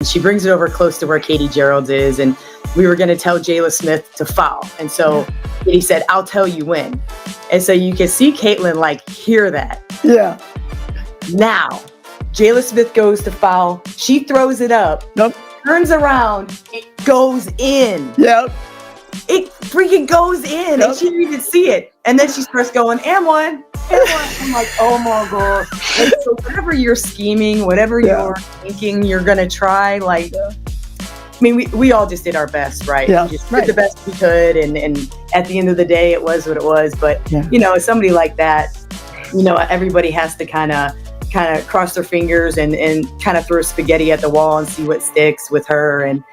she brings it over close to where Katie Gerald's is, and we were going to tell Jayla Smith to foul. And so Katie said, I'll tell you when. And so you can see Caitlin like hear that. Yeah. Now, Jayla Smith goes to foul. She throws it up. Nope. Turns around. It goes in. Yep. It freaking goes in. And she didn't even see it. And then she starts going, and one. I'm like, oh my God. And so whatever you're scheming, whatever you're thinking you're going to try, like, I mean, we all just did our best, right? Yeah. We just did the best we could. And at the end of the day, it was what it was. But, you know, somebody like that, you know, everybody has to kind of cross their fingers and kind of throw spaghetti at the wall and see what sticks with her. And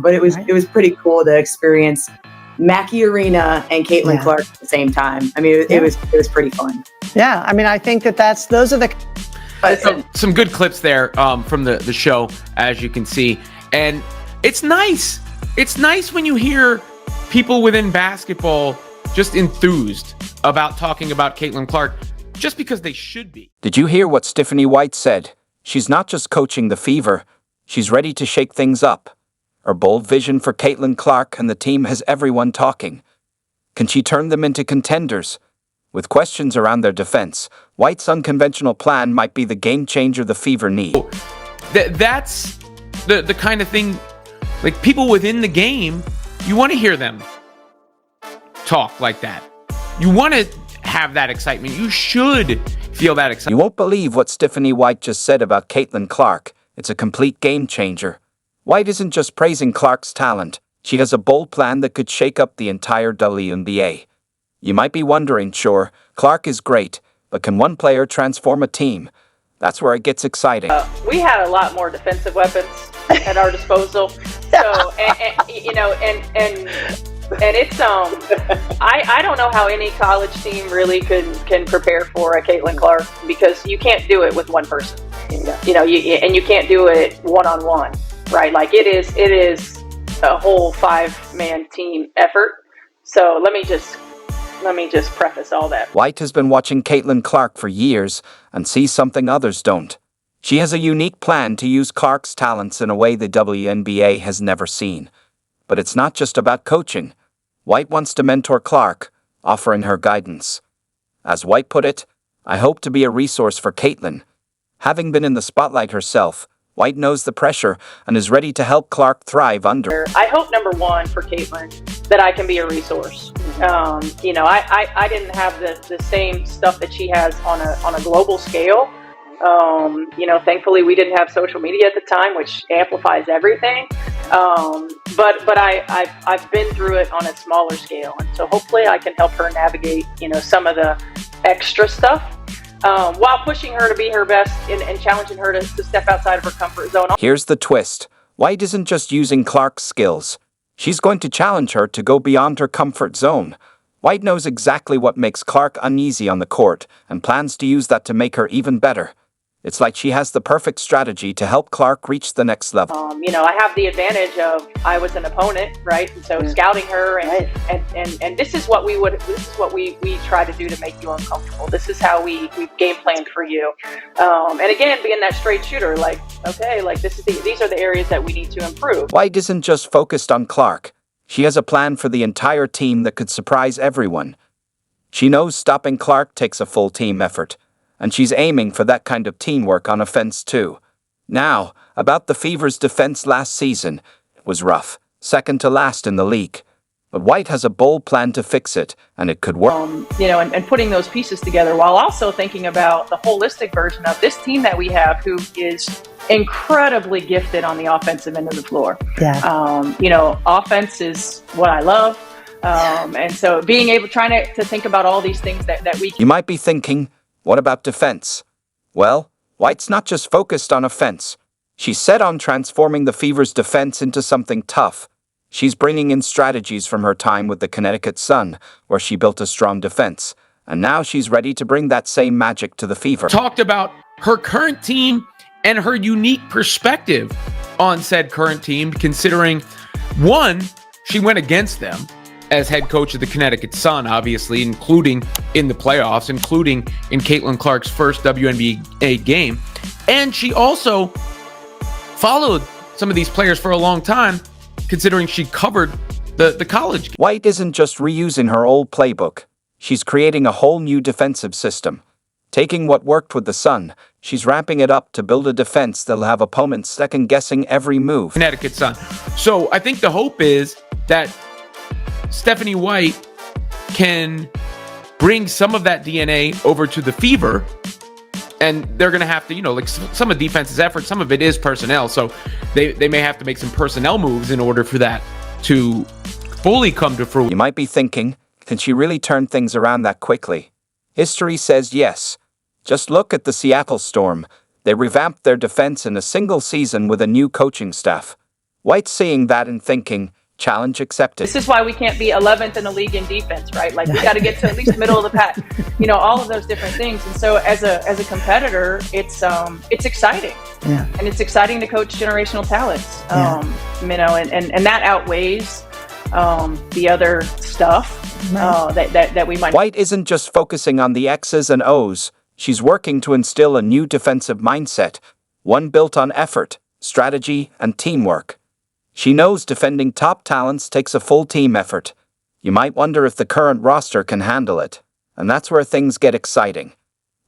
but it was pretty cool to experience Mackey Arena and Caitlin Clark at the same time. I mean, it was pretty fun. Yeah, I mean, I think those are the some good clips there from the show, as you can see, and it's nice. It's nice when you hear people within basketball just enthused about talking about Caitlin Clark, just because they should be. Did you hear what Stephanie White said? She's not just coaching the Fever, she's ready to shake things up. Her bold vision for Caitlin Clark and the team has everyone talking. Can she turn them into contenders? With questions around their defense, White's unconventional plan might be the game changer the Fever need. That's the kind of thing, like people within the game, you want to hear them talk like that. You want to have that excitement. You should feel that excitement. You won't believe what Stephanie White just said about Caitlin Clark. It's a complete game changer. White isn't just praising Clark's talent. She has a bold plan that could shake up the entire WNBA. You might be wondering, sure, Clark is great, but can one player transform a team? That's where it gets exciting. We had a lot more defensive weapons at our disposal. So, you know, and it's I don't know how any college team really can prepare for a Caitlin Clark, because you can't do it with one person. You know, and you can't do it one-on-one, right? Like it is a whole 5-man team effort. So let me just preface all that. White has been watching Caitlin Clark for years and sees something others don't. She has a unique plan to use Clark's talents in a way the WNBA has never seen. But it's not just about coaching. White wants to mentor Clark, offering her guidance. As White put it, I hope to be a resource for Caitlin. Having been in the spotlight herself, White knows the pressure and is ready to help Clark thrive under. I hope, number one, for Caitlin, that I can be a resource. You know, I didn't have the same stuff that she has on a global scale. You know, thankfully we didn't have social media at the time, which amplifies everything. But I've been through it on a smaller scale, and so hopefully I can help her navigate, you know, some of the extra stuff, while pushing her to be her best and challenging her to step outside of her comfort zone. Here's the twist. White isn't just using Clark's skills. She's going to challenge her to go beyond her comfort zone. White knows exactly what makes Clark uneasy on the court and plans to use that to make her even better. It's like she has the perfect strategy to help Clark reach the next level. You know, I have the advantage of I was an opponent, right? And so scouting her and this is what we try to do to make you uncomfortable. This is how we game planned for you. And again, being that straight shooter, like, okay, like these are the areas that we need to improve. White isn't just focused on Clark. She has a plan for the entire team that could surprise everyone. She knows stopping Clark takes a full team effort, and she's aiming for that kind of teamwork on offense too. Now, about the Fever's defense last season, it was rough, second to last in the league. But White has a bold plan to fix it, and it could work. You know, and putting those pieces together while also thinking about the holistic version of this team that we have, who is incredibly gifted on the offensive end of the floor. Yeah. You know, offense is what I love. And so being able, trying to think about all these things that we can. You might be thinking, what about defense? Well, White's not just focused on offense. She's set on transforming the Fever's defense into something tough. She's bringing in strategies from her time with the Connecticut Sun, where she built a strong defense. And now she's ready to bring that same magic to the Fever. Talked about her current team and her unique perspective on said current team, considering, one, she went against them as head coach of the Connecticut Sun, obviously, including in the playoffs, including in Caitlin Clark's first WNBA game. And she also followed some of these players for a long time, considering she covered the college game. White isn't just reusing her old playbook. She's creating a whole new defensive system. Taking what worked with the Sun, she's ramping it up to build a defense that'll have opponents second-guessing every move. Connecticut Sun. So I think the hope is that Stephanie White can bring some of that DNA over to the Fever, and they're going to have to, like some of defense's effort, some of it is personnel, so they may have to make some personnel moves in order for that to fully come to fruition. You might be thinking, can she really turn things around that quickly? History says yes. Just look at the Seattle Storm. They revamped their defense in a single season with a new coaching staff. White's seeing that and thinking, challenge accepted. This is why we can't be 11th in the league in defense, right? Like, we got to get to at least middle of the pack, all of those different things. And so as a competitor, it's exciting. Yeah. And it's exciting to coach generational talents. And that outweighs the other stuff that we might. White isn't just focusing on the X's and O's. She's working to instill a new defensive mindset, one built on effort, strategy, and teamwork. She knows defending top talents takes a full team effort. You might wonder if the current roster can handle it, and that's where things get exciting.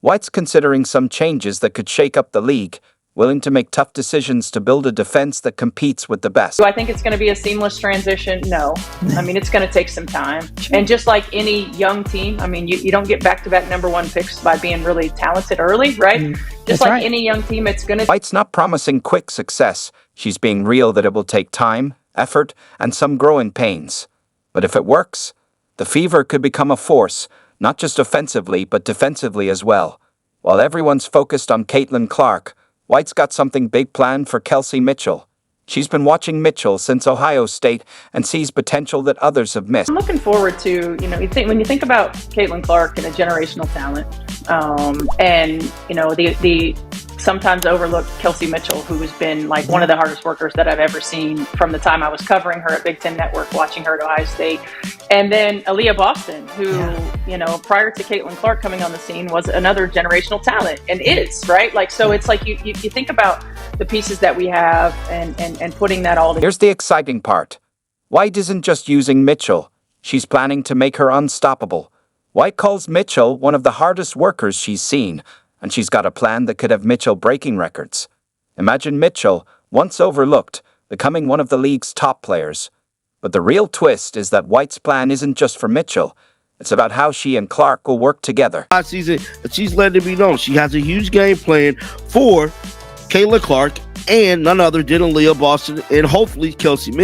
White's considering some changes that could shake up the league, willing to make tough decisions to build a defense that competes with the best. Do I think it's going to be a seamless transition? No. I mean, it's going to take some time. And just like any young team, I mean, you don't get back-to-back #1 picks by being really talented early, right? Just like any young team, it's going to... White's not promising quick success. She's being real that it will take time, effort, and some growing pains. But if it works, the Fever could become a force, not just offensively, but defensively as well. While everyone's focused on Caitlin Clark, White's got something big planned for Kelsey Mitchell. She's been watching Mitchell since Ohio State and sees potential that others have missed. I'm looking forward to, when you think about Caitlin Clark and a generational talent, and the sometimes overlooked Kelsey Mitchell, who has been like one of the hardest workers that I've ever seen from the time I was covering her at Big Ten Network, watching her at Ohio State. And then Aaliyah Boston, who, prior to Caitlin Clark coming on the scene, was another generational talent and is, right? Like, so it's like you think about the pieces that we have and putting that all together. Here's the exciting part. White isn't just using Mitchell. She's planning to make her unstoppable. White calls Mitchell one of the hardest workers she's seen, and she's got a plan that could have Mitchell breaking records. Imagine Mitchell, once overlooked, becoming one of the league's top players. But the real twist is that White's plan isn't just for Mitchell. It's about how she and Clark will work together. Season, she's letting it be known she has a huge game plan for Caitlin Clark and none other than Aaliyah Boston and hopefully Kelsey Mitchell.